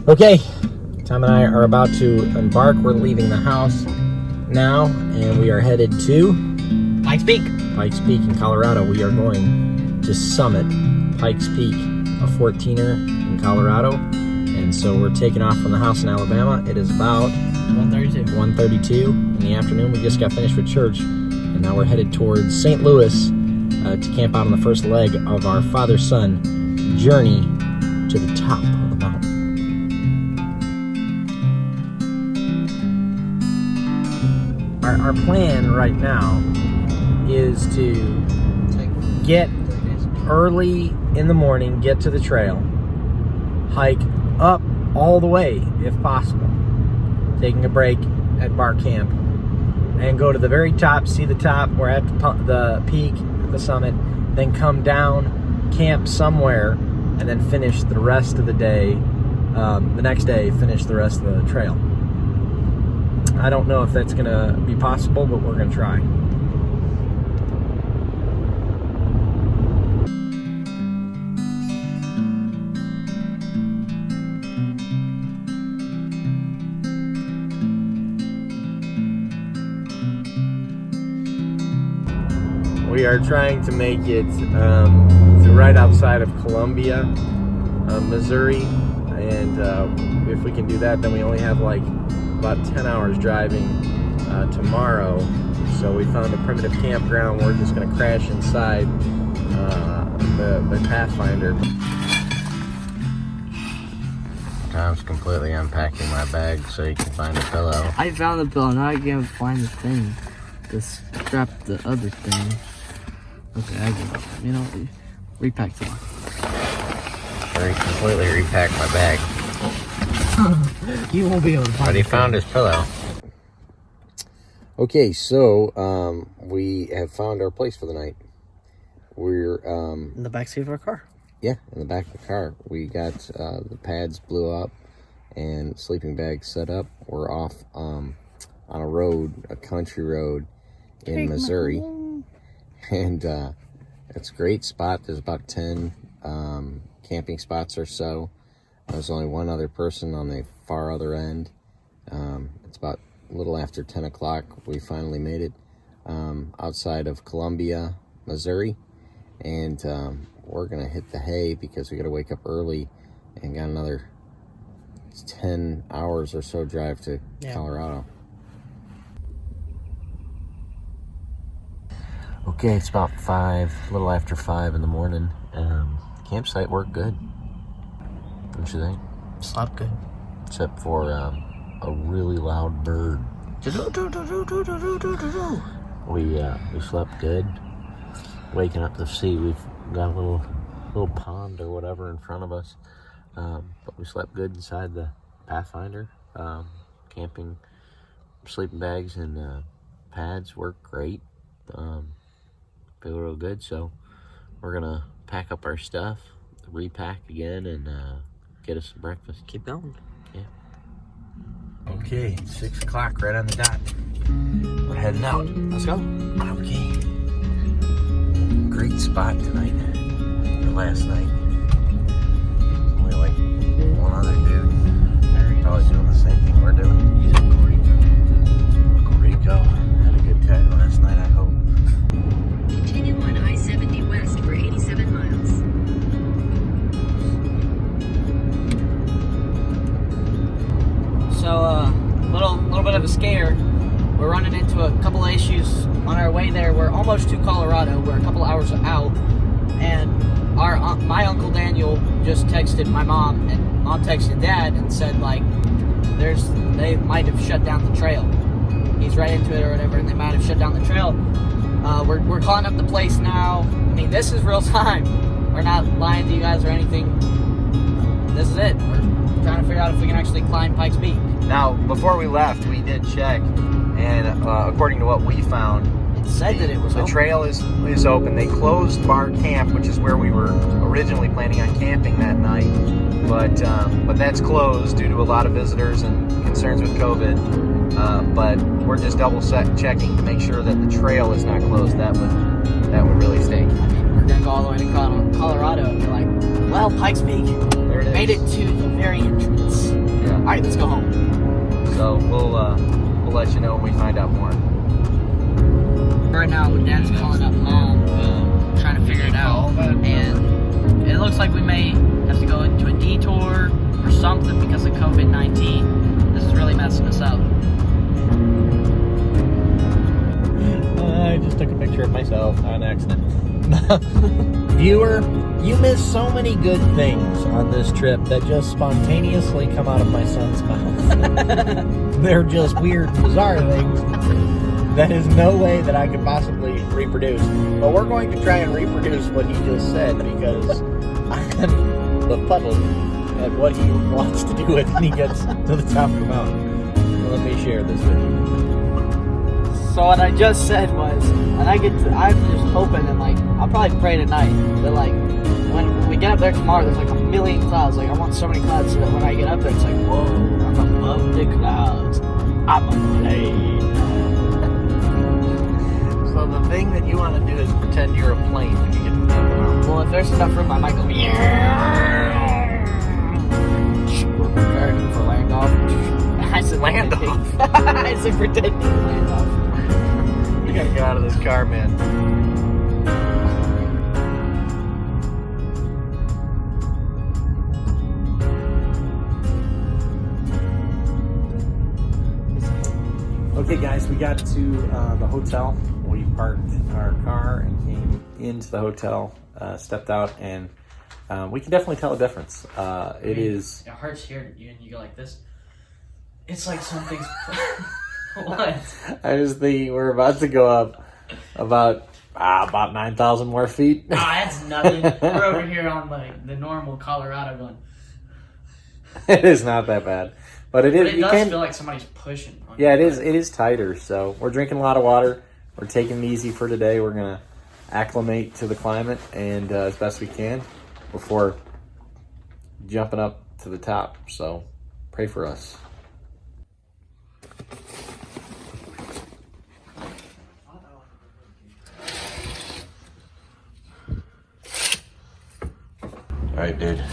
Okay, Tom and I are about to embark. We're leaving the house now, and we are headed to Pikes Peak. Pikes Peak in Colorado. We are going to summit Pikes Peak, a 14er in Colorado. And so we're taking off from the house in Alabama. It is about 1:32 in the afternoon. We just got finished with church, and now we're headed towards St. Louis to camp out on the first leg of our father-son journey to the top of the mountain. Our plan right now is to get early in the morning, get to the trail, hike up all the way if possible, taking a break at bar camp, and go to the very top, see the top. We're at the peak, at the summit, then come down, camp somewhere, and then finish the rest of the day, the next day, finish the rest of the trail. I don't know if that's gonna be possible, but we're gonna try. We are trying to make it to right outside of Columbia, Missouri, and if we can do that, then we only have like about 10 hours driving tomorrow. So we found a primitive campground. We're just going to crash inside the Pathfinder. Tom's completely unpacking my bag so he can find a pillow. I found the pillow. Now I can't find the thing to strap the other thing. Okay, I give up. You know, repack the one. He completely repacked my bag. You won't be able to find it. But he found his pillow. Okay, so we have found our place for the night. We're in the backseat of our car. Yeah, in the back of the car. We got the pads blew up and sleeping bags set up. We're off on a road, a country road in Missouri. And it's a great spot. There's about 10 camping spots or so. There's only one other person on the far other end. It's about a little after 10 o'clock. We finally made it outside of Columbia, Missouri. And we're going to hit the hay because we got to wake up early and got another 10 hours or so drive to Colorado. Okay, it's about 5, a little after 5 in the morning. Campsite worked good. Don't you think? Slept good. Except for a really loud bird. We slept good. Waking up to see we've got a little pond or whatever in front of us. But we slept good inside the Pathfinder. Camping, sleeping bags and pads work great. Feel real good, so we're gonna pack up our stuff, repack again, and get us some breakfast. Keep going. Yeah. Okay, 6 o'clock, right on the dot. We're heading out. Let's go. Okay. Great spot tonight. Or last night. Only like one other dude. Probably doing the same thing we're doing. He's in Puerto Rico. Had a good time last night, I hope. Continue on I-70 west for 87 miles. So, little bit of a scare. We're running into a couple of issues on our way there. We're almost to Colorado. We're a couple hours out, and my Uncle Daniel just texted my mom, and Mom texted Dad and said like, they might have shut down the trail. He's right into it or whatever, and they might have shut down the trail. We're calling up the place now. I mean, this is real time. We're not lying to you guys or anything. This is it. We're trying to figure out if we can actually climb Pikes Peak. Now, before we left, we did check, and according to what we found, It said that it was the open. trail is open. They closed Bar Camp, which is where we were originally planning on camping that night, but that's closed due to a lot of visitors and concerns with COVID. But we're just double checking to make sure that the trail is not closed. That would really stink. We're gonna go all the way to Colorado and be like, well, Pikes Peak There it is. made it to the very entrance. right, let's go home. So we'll let you know when we find out more. Right now, Dad's calling up Mom, trying to figure it out, and it looks like we may have to go into a detour or something because of COVID-19. This is really messing us up. I just took a picture of myself on accident. Viewer, you miss so many good things on this trip that just spontaneously come out of my son's mouth. They're just weird, bizarre things that is no way that I could possibly reproduce. But we're going to try and reproduce what he just said because I'm befuddled at what he wants to do when he gets to the top of the mountain. So let me share this with you. So what I just said was, I'm just hoping and like, I'll probably pray tonight that like, when we get up there tomorrow, there's like a million clouds. Like I want so many clouds so that when I get up there, it's like, whoa, I'm above the clouds. I'm a plane. So the thing that you want to do is pretend you're a plane when you get to the top of the mountain. Well, if there's enough room, I might go, yeah. We're preparing for land off. I said Land off? I said pretending to land off. You gotta get out of this car, man. Okay, guys, we got to the hotel. We parked our car and came into the hotel, stepped out, and we can definitely tell a difference. It is... It hurts here, and you go like this. It's like something's... What? I just think we're about to go up about 9,000 more feet. That's nothing. We're over here on the normal Colorado going. It is not that bad, but it is. But it does feel like somebody's pushing. Yeah, it is. It is tighter. So we're drinking a lot of water. We're taking it easy for today. We're gonna acclimate to the climate and as best we can before jumping up to the top. So pray for us. All right, dude.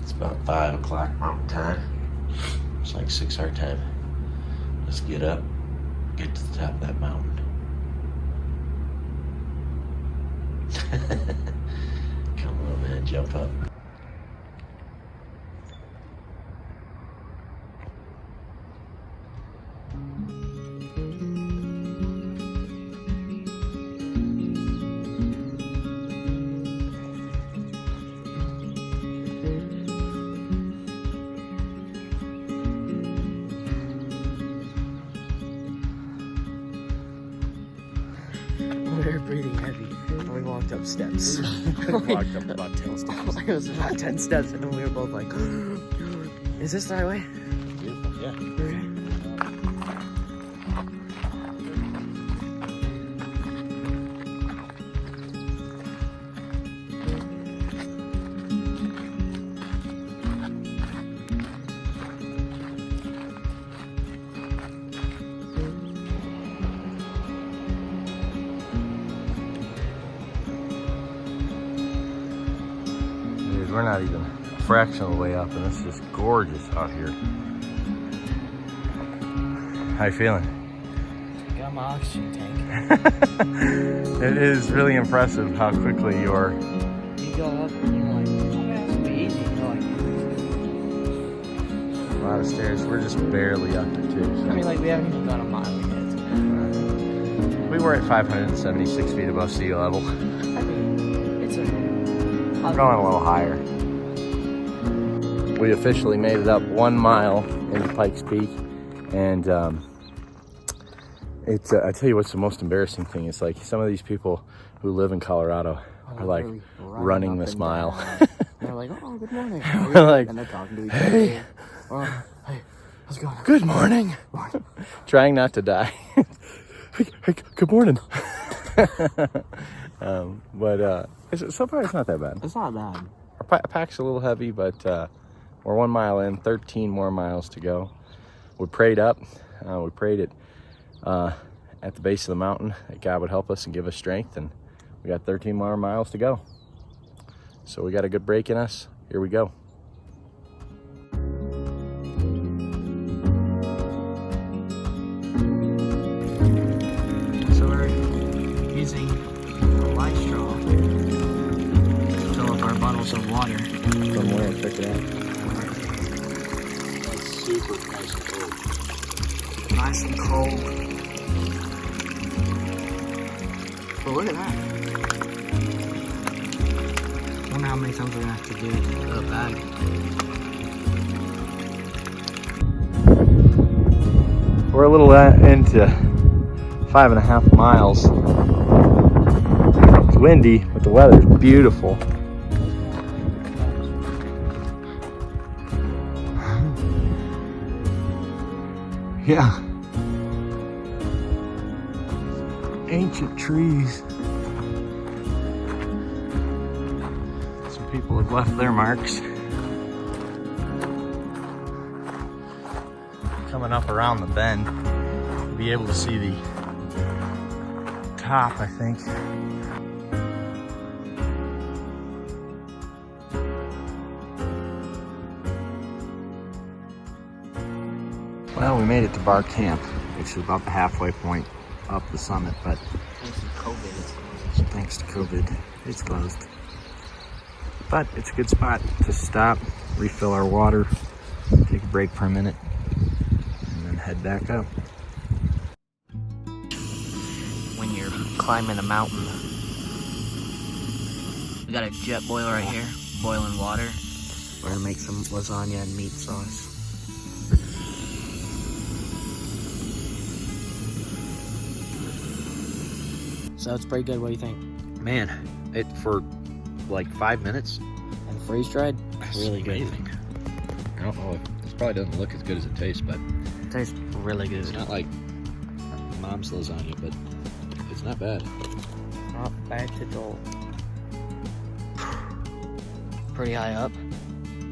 It's about 5 o'clock mountain time. It's like 6 our time. Let's get up, get to the top of that mountain. Come on, man, jump up. We were breathing heavy when we walked up steps. Walked up about 10 steps. It was about 10 steps, and then we were both like, is this the right way? Beautiful, yeah. Okay. We're not even a fraction of the way up, and it's just gorgeous out here. How you feeling? Got my oxygen tank. It is really impressive how quickly you're... You go up and you're like, okay, this will be easy. You're like, A lot of stairs. We're just barely up it too. So. I mean, like, we haven't even gone a mile yet. We were at 576 feet above sea level. I mean, it's a... We're going a little higher. We officially made it up 1 mile into Pikes Peak, and it's I tell you what's the most embarrassing thing. It's like some of these people who live in Colorado are like really running this mile. They're like, oh, good morning. We're like, and they're talking to each hey. other. Oh, hey, how's it going? Good morning. Trying not to die. hey, good morning. But so far it's not that bad. It's not bad. Our pack's a little heavy, but we're 1 mile in, 13 more miles to go. We prayed up. We prayed it at the base of the mountain that God would help us and give us strength, and we got 13 more miles to go. So we got a good break in us. Here we go. water. From where? Check it out. It's super nice and cold. Nice and cold. But look at that. I wonder how many times we're gonna have to do it to the bag. We're a little into 5.5 miles. It's windy, but the weather's beautiful. Yeah. Ancient trees. Some people have left their marks. Coming up around the bend, you'll be able to see the top, I think. Well, we made it to Bar Camp, which is about the halfway point up the summit, but thanks to COVID, it's closed. But it's a good spot to stop, refill our water, take a break for a minute, and then head back up. When you're climbing a mountain, we got a jet boiler right here, boiling water. We're gonna make some lasagna and meat sauce. So it's pretty good. What do you think? Man, it for like 5 minutes. And freeze dried, really good. Amazing. I don't know. This probably doesn't look as good as it tastes, but It tastes really good. it's not like mom's lasagna, but it's not bad. Not bad at all. Pretty high up.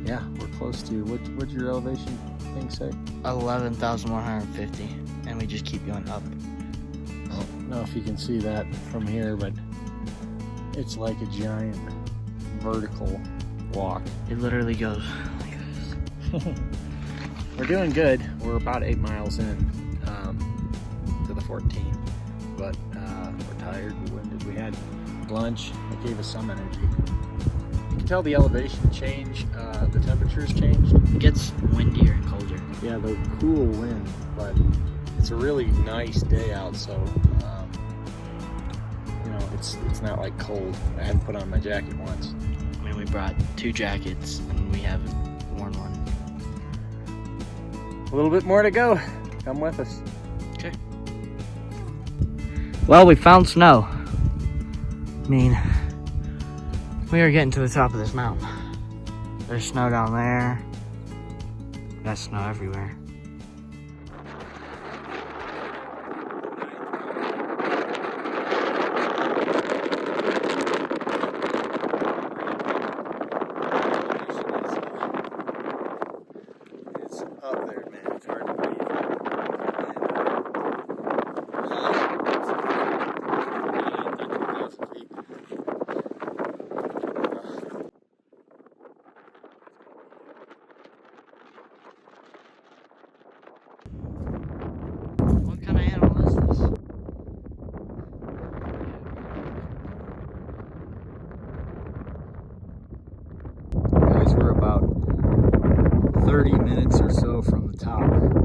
Yeah, we're close to. What'd your elevation thing say? 11,150, and we just keep going up. I don't know if you can see that from here, but it's like a giant vertical walk. It literally goes like this. We're doing good. We're about 8 miles in to the 14, but we're tired, we're winded. We had lunch. It gave us some energy. You can tell the elevation change, the temperatures changed. It gets windier and colder. Yeah, the cool wind, but it's a really nice day out, so you know, it's not like cold. I hadn't put on my jacket once. I mean, we brought 2 jackets, and we haven't worn one. A little bit more to go. Come with us. Okay. Well, we found snow. I mean, we are getting to the top of this mountain. There's snow down there. There's snow everywhere. It's up there, man. It's hard to breathe. What kind of animal is this? Guys, we're about 30 minutes or so from the top. And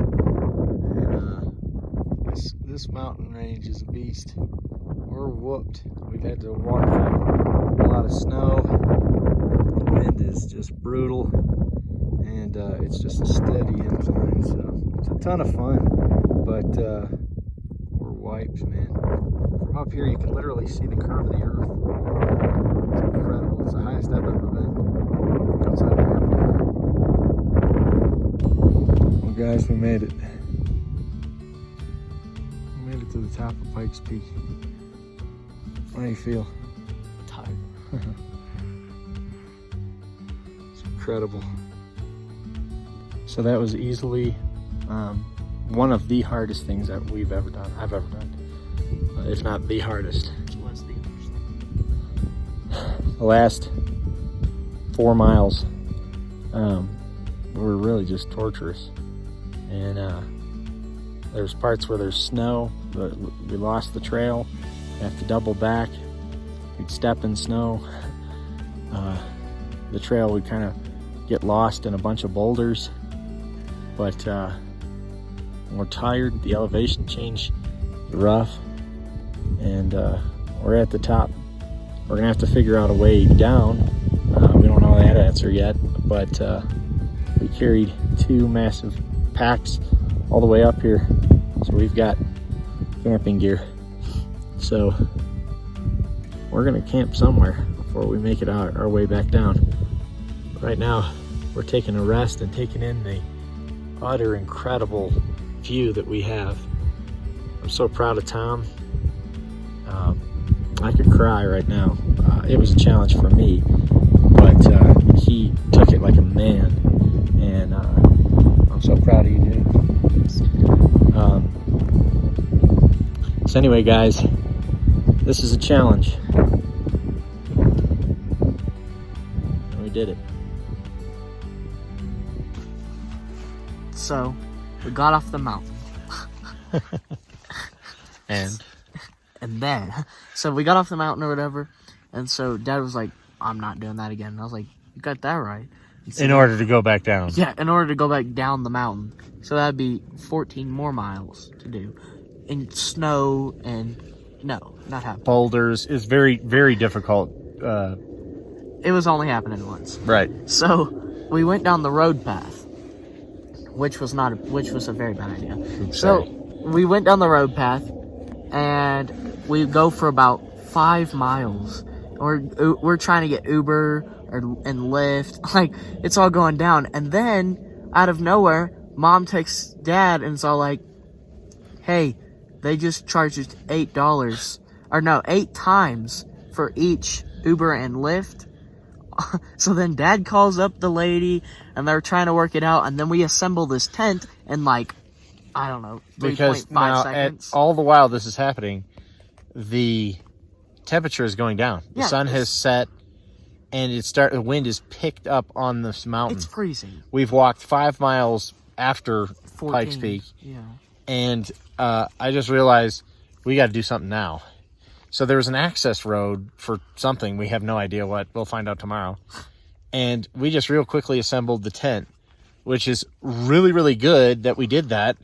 this mountain range is a beast. We're whooped. We've had to walk through a lot of snow. The wind is just brutal. And it's just a steady incline. So it's a ton of fun. But we're wiped, man. From up here you can literally see the curve of the earth. It's incredible. It's the highest I've ever been outside of here. Well, guys, we made it. We made it to the top of Pikes Peak. How do you feel? Tired. It's incredible. So that was easily one of the hardest things that I've ever done, if not the hardest. It was the hardest. The last 4 miles were really just torturous, and there's parts where there's snow. We lost the trail. We have to double back. We'd step in snow. the trail, we'd kind of get lost in a bunch of boulders. But we're tired, the elevation change is rough, and we're at the top. We're gonna have to figure out a way down. We don't know that answer yet, but we carried 2 massive packs all the way up here, so we've got camping gear. So we're gonna camp somewhere before we make it out our way back down. Right now, we're taking a rest and taking in the utter incredible view that we have. I'm so proud of Tom. I could cry right now. It was a challenge for me, but he took it like a man, and I'm so proud of you, dude. So anyway, guys, this is a challenge. And we did it. So, we got off the mountain. And then, so we got off the mountain or whatever, and so Dad was like, I'm not doing that again. And I was like, you got that right. So in order to go back down. Yeah, in order to go back down the mountain. So that'd be 14 more miles to do. In snow and, no, not happening. Boulders is very, very difficult. It was only happening once. Right. So, we went down the road path, which was a very bad idea. So, we went down the road path, and we go for about 5 miles. We're trying to get Uber and Lyft. Like, it's all going down. And then, out of nowhere, Mom texts Dad and it's all like, hey, they just charged us $8. Or no, 8 times for each Uber and Lyft. So then Dad calls up the lady and they're trying to work it out. And then we assemble this tent in like, I don't know, 3.5 seconds. All the while this is happening, the temperature is going down. The sun has set, and the wind is picked up on this mountain. It's freezing. We've walked 5 miles after 14, Pikes Peak, yeah. and I just realized we got to do something now. So there was an access road for something. We have no idea what. We'll find out tomorrow. And we just real quickly assembled the tent, which is really, really good that we did that,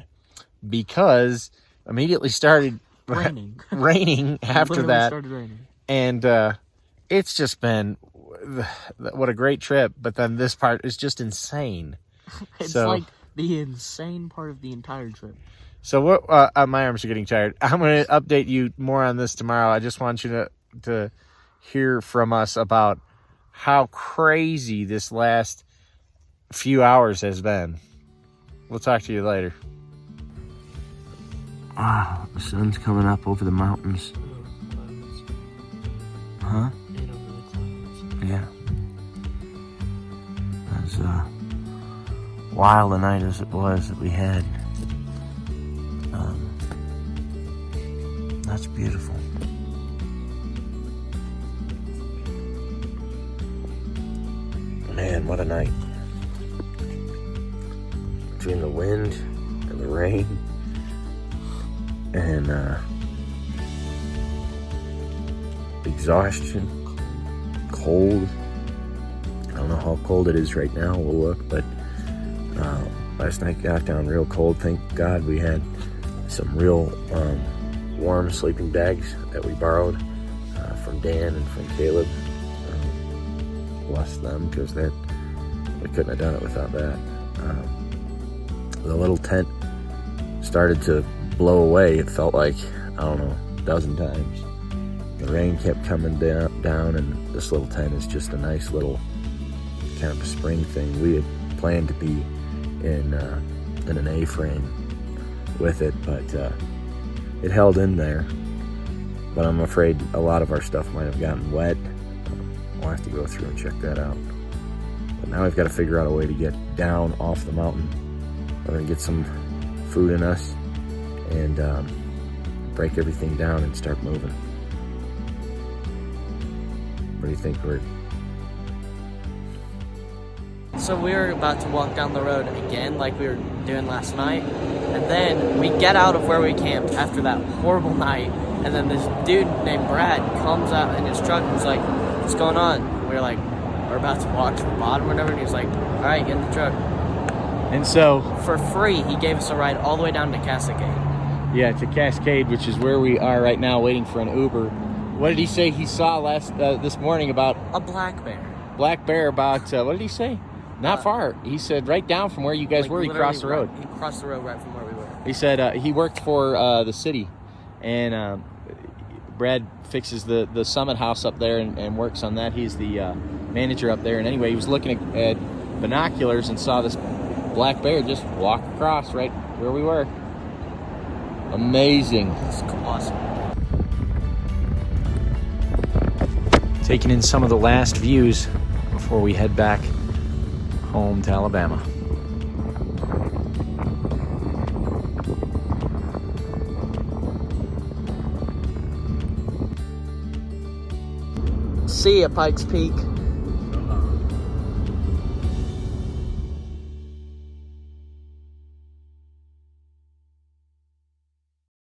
because immediately started raining after that. Started raining. And it's just been, what a great trip. But then this part is just insane. It's like the insane part of the entire trip. So what? My arms are getting tired. I'm going to update you more on this tomorrow. I just want you to hear from us about how crazy this last few hours has been. We'll talk to you later. Wow, the sun's coming up over the mountains. Huh? Yeah. As wild a night as it was that we had. That's beautiful. Man, what a night. Between the wind and the rain and exhaustion, cold. I don't know how cold it is right now. We'll look, but last night got down real cold. Thank God we had some real warm sleeping bags that we borrowed from Dan and from Caleb. Bless them, because we couldn't have done it without that. The little tent started to blow away. It felt like, I don't know, a dozen times. The rain kept coming down, and this little tent is just a nice little kind of a spring thing. We had planned to be in an A-frame with it, but it held in there. But I'm afraid a lot of our stuff might have gotten wet. We'll have to go through and check that out. But now we've got to figure out a way to get down off the mountain. We're going to get some food in us and break everything down and start moving. What do you think, Bert? So we were about to walk down the road again like we were doing last night. And then we get out of where we camped after that horrible night. And then this dude named Brad comes out in his truck and was like, what's going on? We were like, we're about to walk to the bottom or whatever, and he was like, all right, get in the truck. And so, For free, he gave us a ride all the way down to Cascade. yeah, to Cascade, which is where we are right now, waiting for an Uber. What did he say he saw this morning about A black bear. black bear? About what did he say? Not far. He said right down from where you guys were. He crossed the road. He crossed the road right from where we were. He said he worked for the city, and Brad fixes the Summit House up there and works on that. He's the manager up there. And anyway, he was looking at binoculars and saw this black bear just walk across right where we were. Amazing. It's awesome. Taking in some of the last views before we head back home to Alabama. See ya, Pikes Peak.